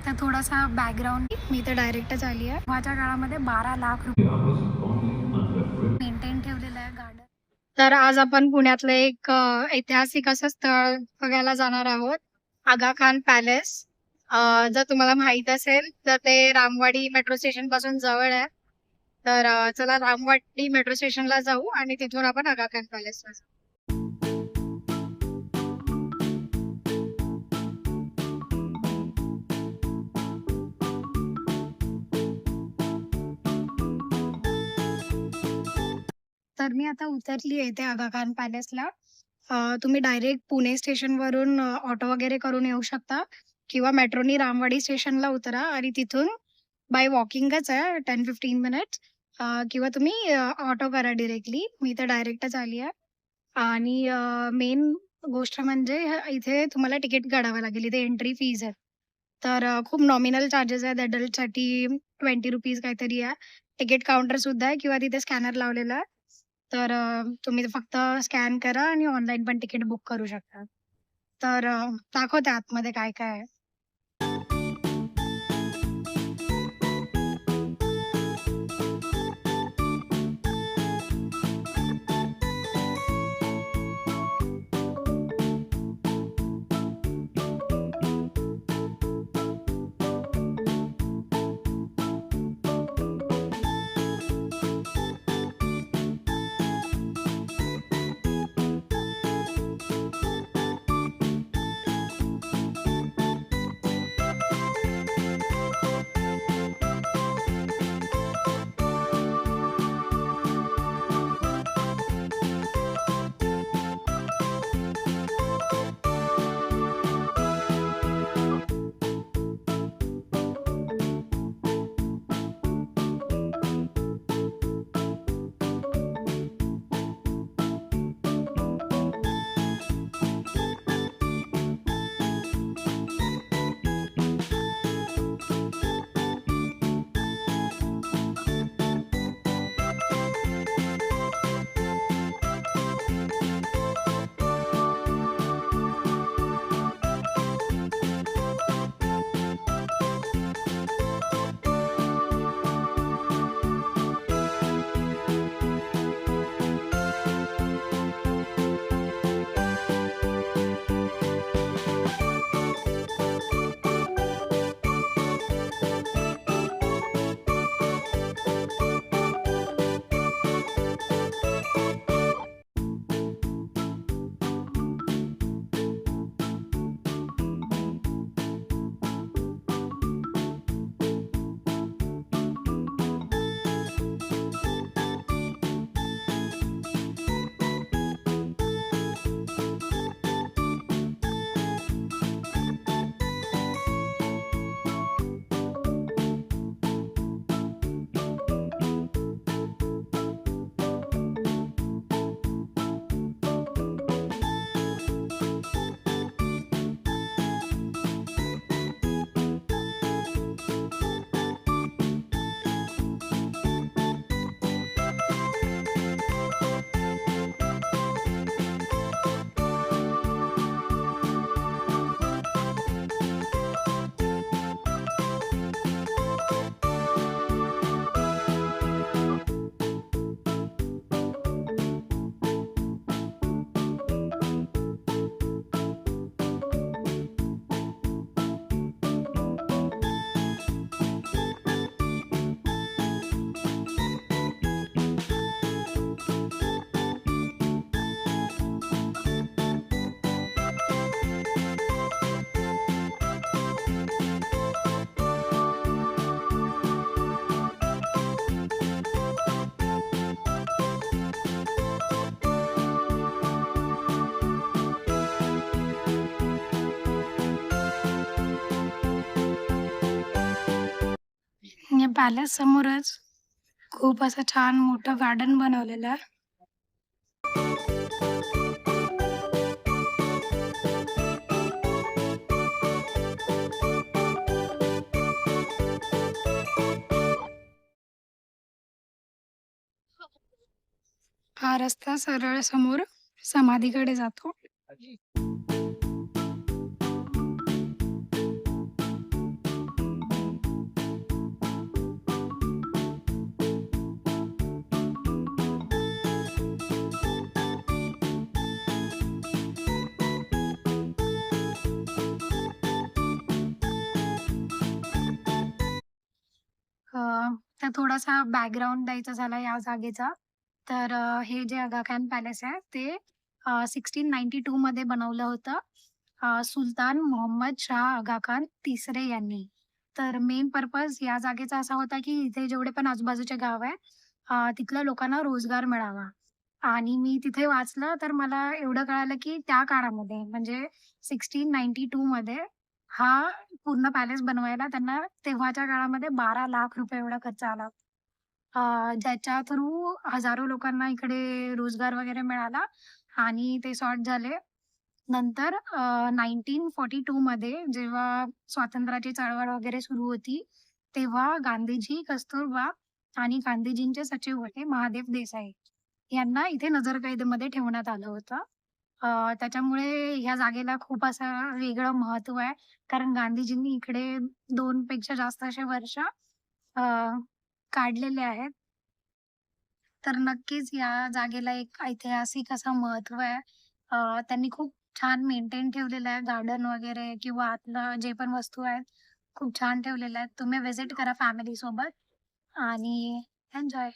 तर थोडासा बॅकग्राऊंड, मी तर डायरेक्टच आली आहे. माझ्या काळामध्ये 12 लाख रुपये मेंटेन ठेवलेलं आहे गार्डन. तर आज आपण पुण्यातलं एक ऐतिहासिक असं स्थळ बघायला जाणार आहोत, आगा खान पॅलेस. जर तुम्हाला माहित असेल तर ते रामवाडी मेट्रो स्टेशन पासून जवळ आहे. तर चला रामवाडी मेट्रो स्टेशनला जाऊ आणि तिथून आपण आगा खान पॅलेसला जाऊ. तर मी आता उतरली आहे ते आगा खान पॅलेसला. तुम्ही डायरेक्ट पुणे स्टेशनवरून ऑटो वगैरे करून येऊ शकता किंवा मेट्रोनी रामवाडी स्टेशनला उतरा आणि तिथून बाय वॉकिंगच आहे 10-15 मिनिट्स. किंवा तुम्ही ऑटो करा डायरेक्टली. मी तर डायरेक्टच आली आहे. आणि मेन गोष्ट म्हणजे इथे तुम्हाला तिकीट काढावं लागेल. इथे एंट्री फीज आहे. तर खूप नॉमिनल चार्जेस आहेत. अडल्टसाठी ₹20 काहीतरी आहे. तिकीट काउंटरसुद्धा आहे किंवा तिथे स्कॅनर लावलेला आहे. तर तुम्ही फक्त स्कॅन करा आणि ऑनलाईन पण तिकीट बुक करू शकता. तर दाखवते आतमध्ये काय-काय आहे. या पॅलेस समोरच खूप असं छान मोठं गार्डन बनवलेलं आहे. हा रस्ता सरळ समोर समाधीकडे जातो. तर थोडासा बॅकग्राऊंड द्यायचा झाला या जागेचा, तर हे जे आगा खान पॅलेस आहे ते 1692 मध्ये बनवलं होतं. सुलतान मोहम्मद शाह आगा खान तिसरे यांनी. तर मेन पर्पज या जागेचा असा होता, की इथे जेवढे पण आजूबाजूचे गाव आहे, तिथल्या लोकांना रोजगार मिळावा. आणि मी तिथे वाचलं तर मला एवढं कळालं, की त्या काळामध्ये म्हणजे 1692 मध्ये हा पूर्ण पॅलेस बनवायला त्यांना तेव्हाच्या काळामध्ये ₹12,00,000 एवढा खर्च आला. ज्याच्या थ्रू हजारो लोकांना इकडे रोजगार वगैरे मिळाला आणि ते सॉर्ट झाले. नंतर 1942 मध्ये जेव्हा स्वातंत्र्याची चळवळ वगैरे सुरू होती, तेव्हा गांधीजी, कस्तुरबा आणि गांधीजींचे सचिव होते महादेव देसाई. यांना इथे नजरकैदेमध्ये ठेवण्यात आलं होतं. त्याच्यामुळे ह्या जागेला खूप असं वेगळं महत्त्व आहे. कारण गांधीजींनी इकडे 2 पेक्षा जास्त असे वर्ष अ, काढलेले आहेत. तर नक्कीच या जागेला एक ऐतिहासिक असं महत्त्व आहे. त्यांनी खूप छान मेंटेन ठेवलेलं आहे गार्डन वगैरे किंवा आतलं जे पण वस्तू आहेत, खूप छान ठेवलेल्या आहेत. तुम्ही व्हिजिट करा फॅमिलीसोबत आणि एन्जॉय.